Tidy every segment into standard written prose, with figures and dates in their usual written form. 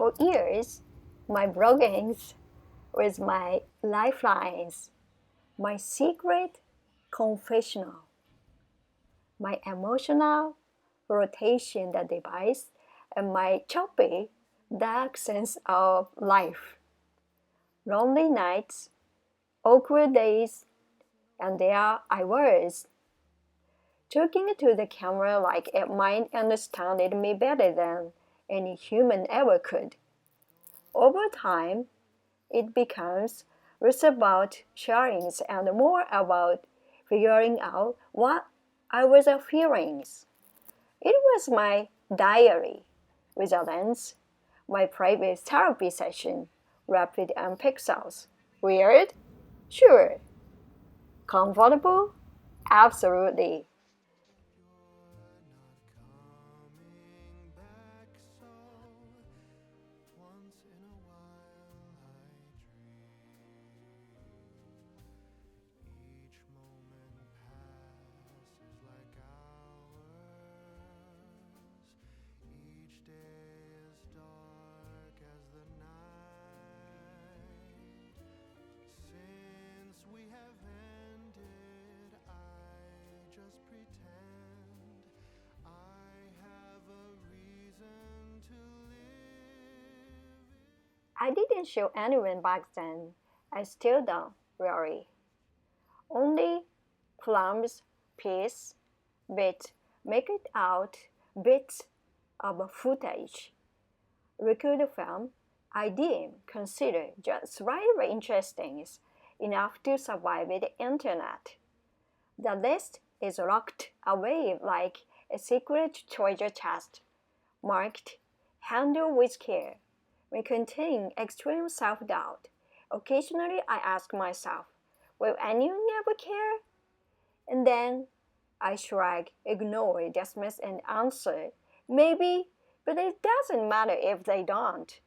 For years, my bloggings was my lifelines, my secret confessional, my emotional rotation device, and my choppy, dark sense of life. Lonely nights, awkward days, and there I was, talking to the camera like it might understand me better than any human ever could. Over time, it becomes less about sharing and more about figuring out what I was feeling. It was my diary with a lens, my private therapy session, rapid and pixels. Weird? Sure. Comfortable? Absolutely. I didn't show anyone back then. I still don't, really. Only films, piece, bit, make it out, bits of footage. Record film, I didn't consider just slightly interesting enough to survive the internet. The list is locked away like a secret treasure chest, marked handle with care. We contain extreme self-doubt. Occasionally I ask myself, will anyone ever care? And then I shrug, ignore, dismiss, and answer, maybe, but it doesn't matter if they don't.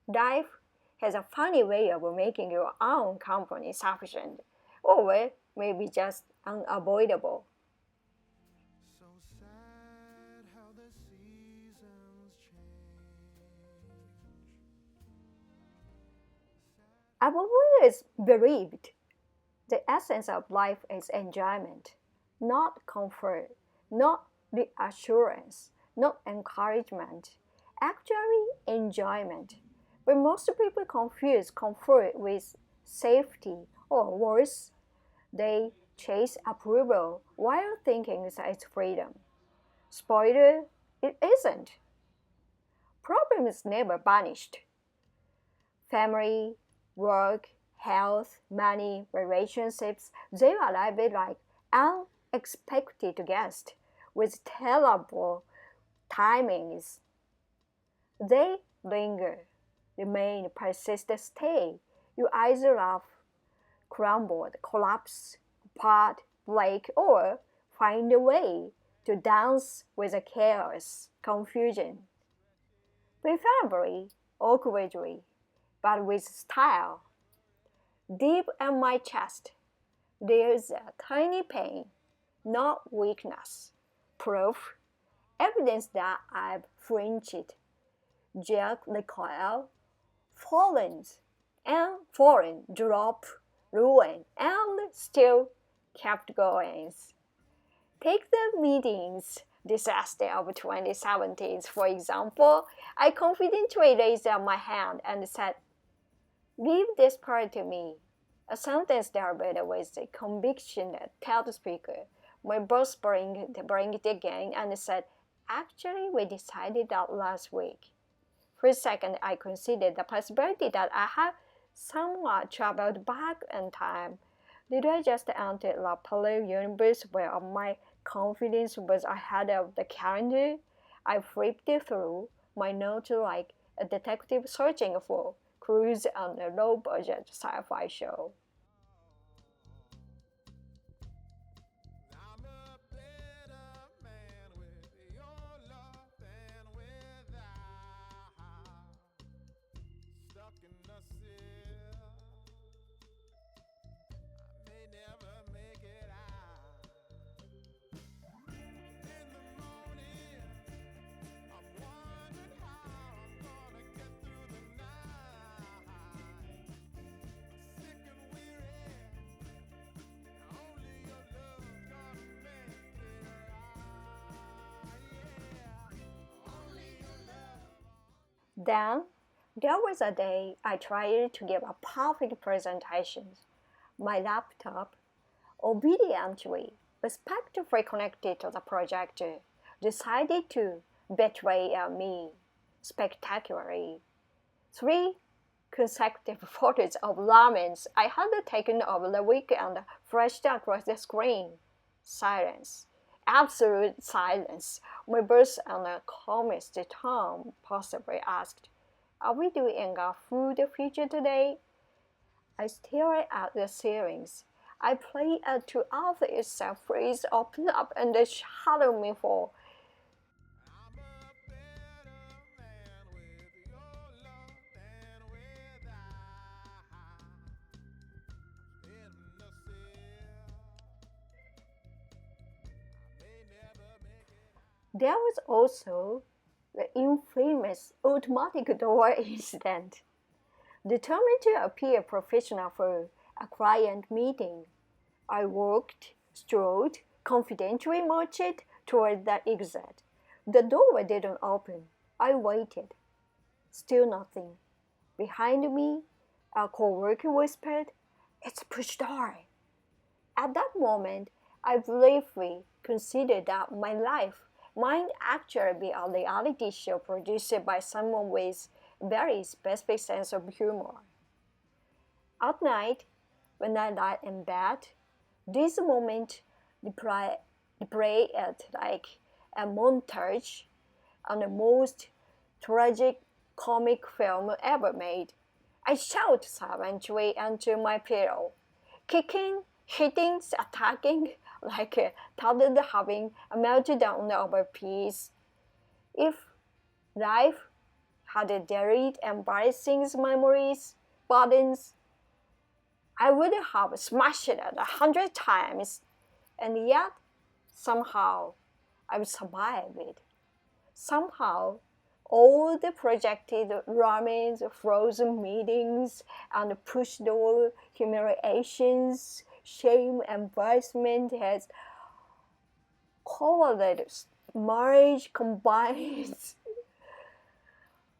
Life has a funny way of making your own company sufficient, or maybe just unavoidable. I've always believed the essence of life is enjoyment, not comfort, not reassurance, not encouragement. Actually, enjoyment. But most people confuse comfort with safety, or worse, they chase approval while thinking it's freedom. Spoiler, it isn't. Problem is never banished. Family, work, health, money, relationships, they arrive like unexpected guests with terrible timings. They linger, remain, persist, stay. You either laugh, crumble, collapse, apart, break, or find a way to dance with the chaos, confusion. Preferably awkwardly, but with style. Deep in my chest, there's a tiny pain, not weakness. Proof, evidence that I've flinched, jerked recoil, fallen, and fallen, dropped, ruined, and still kept going. Take the meetings disaster of 2017, for example. I confidently raised up my hand and said, leave this part to me. A sentence delivered with a conviction that tell the speaker. My boss bring it again and said, actually, we decided that last week. For a second, I considered the possibility that I had somewhat traveled back in time. Did I just enter the parallel universe where my confidence was ahead of the calendar? I flipped through my notes like a detective searching for clues on a low-budget sci-fi show. Then, there was a day I tried to give a perfect presentation. My laptop, obediently, respectfully connected to the projector, decided to betray me spectacularly. Three consecutive photos of laments I had taken over the weekend flashed across the screen. Silence. Absolute silence. My boss and the calmest tone possibly asked, "Are we doing a food feature today?" I stared at the ceilings. I prayed to Alpha itself, please open up and shadow me for. There was also the infamous automatic door incident. Determined to appear professional for a client meeting, I walked, strode, confidentially marched toward the exit. The door didn't open. I waited. Still nothing. Behind me, a coworker whispered, "It's push door." At that moment, I briefly considered that my life might actually be a reality show produced by someone with a very specific sense of humor. At night, when I lie in bed, this moment replayed like a montage on the most tragic comic film ever made. I shout savagely into my pillow, kicking, hitting, attacking, like a toddler having a meltdown over peace. If life had a delete embarrassing memories buttons, I would have smashed it 100 times, and yet somehow I survived it. Somehow, all the projected ramens, frozen meetings, and push door humiliations, shame, embarrassment has collated marriage combined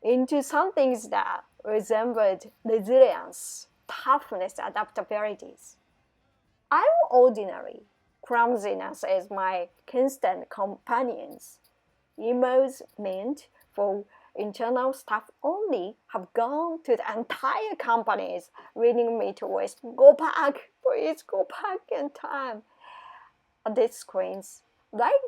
into something that resembled resilience, toughness, adaptabilities. I'm ordinary. Clumsiness is my constant companions. Emails meant for internal staff only have gone to the entire companies, leading me to waste. Go back, please go back in time. These screens, like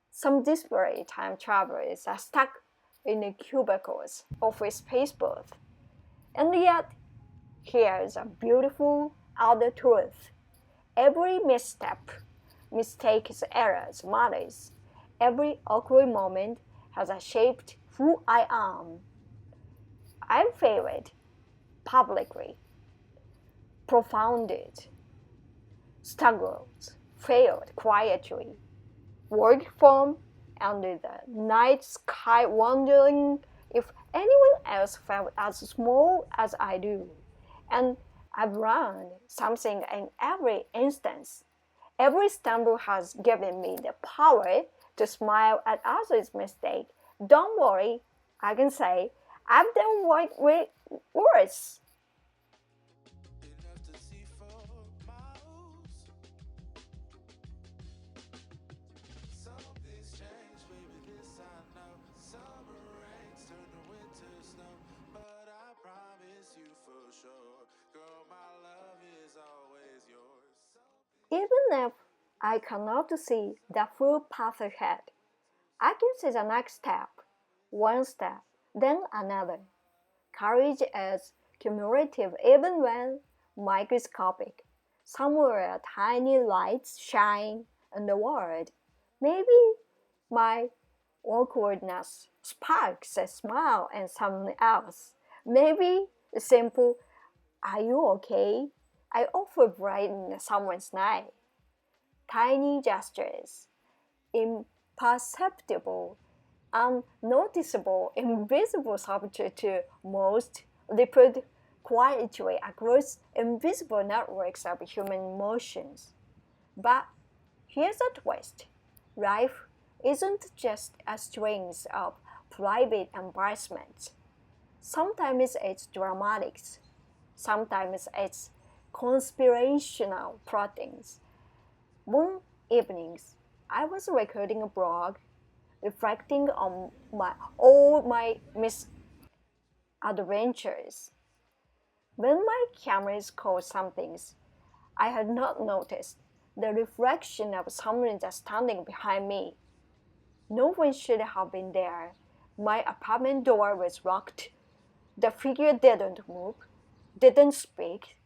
some desperate time travelers, are stuck in the cubicles, office space booth. And yet, here's a beautiful other truth. Every misstep, mistakes, errors, matters. Every awkward moment has shaped who I am. I've failed publicly, profounded, struggled, failed quietly, worked from under the night sky wondering if anyone else felt as small as I do. And I've learned something in every instance. Every stumble has given me the power to smile at others' mistakes. Don't worry, I can say, I've done way worse. Even if I cannot see the full path ahead, I can see the next step, one step, then another. Courage is cumulative even when microscopic. Somewhere tiny lights shine in the world. Maybe my awkwardness sparks a smile in someone else. Maybe a simple, "Are you okay?" I offer brighten someone's night. Tiny gestures, imperceptible, unnoticeable, invisible subject to most, rippled quietly across invisible networks of human emotions. But here's a twist. Life isn't just a string of private embarrassments. Sometimes it's dramatics, sometimes it's conspirational plottings. One evening, I was recording a blog, reflecting on all my misadventures. When my cameras caught some things I had not noticed, the reflection of someone just standing behind me. No one should have been there. My apartment door was locked. The figure didn't move, didn't speak,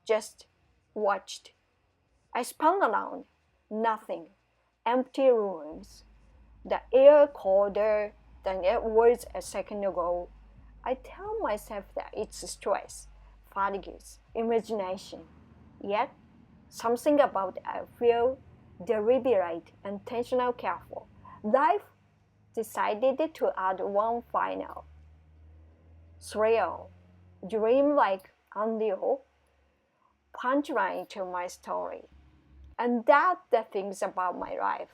just watched. I spun around. Nothing. Empty rooms. The air colder than it was a second ago. I tell myself that it's stress, fatigue, imagination. Yet, something about I feel deliberate, intentional, careful. Life decided to add one final thrill, dream-like, unreal punchline to my story. And that's the things about my life.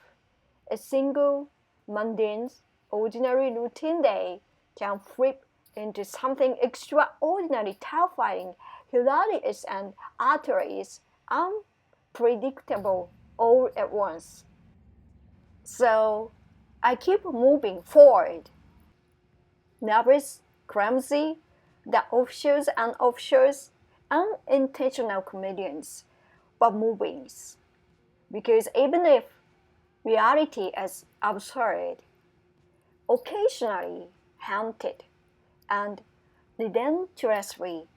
A single, mundane, ordinary routine day can flip into something extraordinary, terrifying, hilarious, and utterly unpredictable all at once. So I keep moving forward. Nervous, clumsy, the offshores and offshores, unintentional comedians, but moving. Because even if reality is absurd, occasionally haunted, and relentlessly,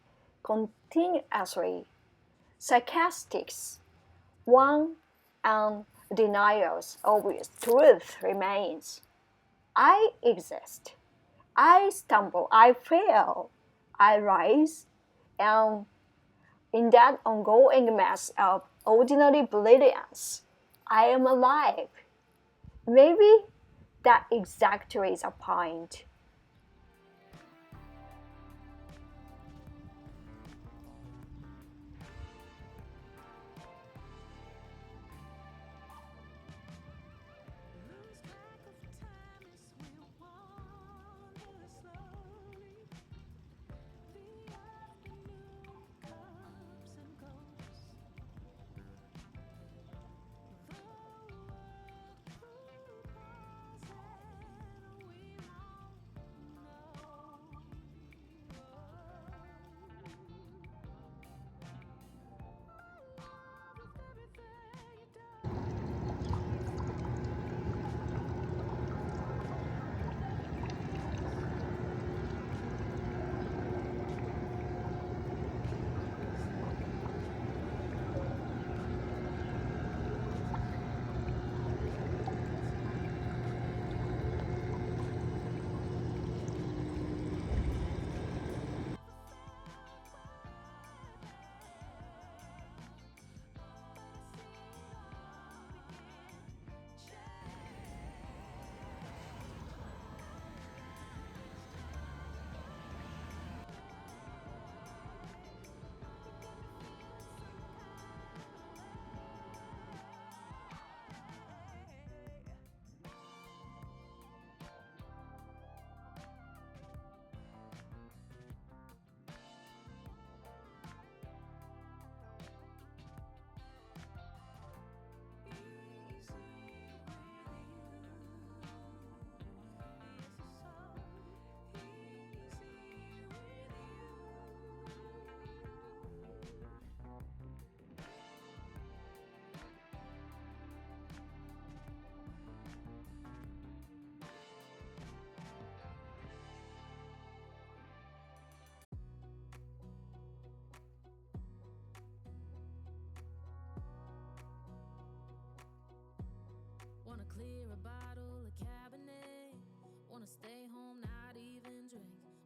continuously, sarcastic, one and denials of truth remains. I exist. I stumble. I fail. I rise. And in that ongoing mass of ordinary brilliance, I am alive. Maybe that exactly is a point.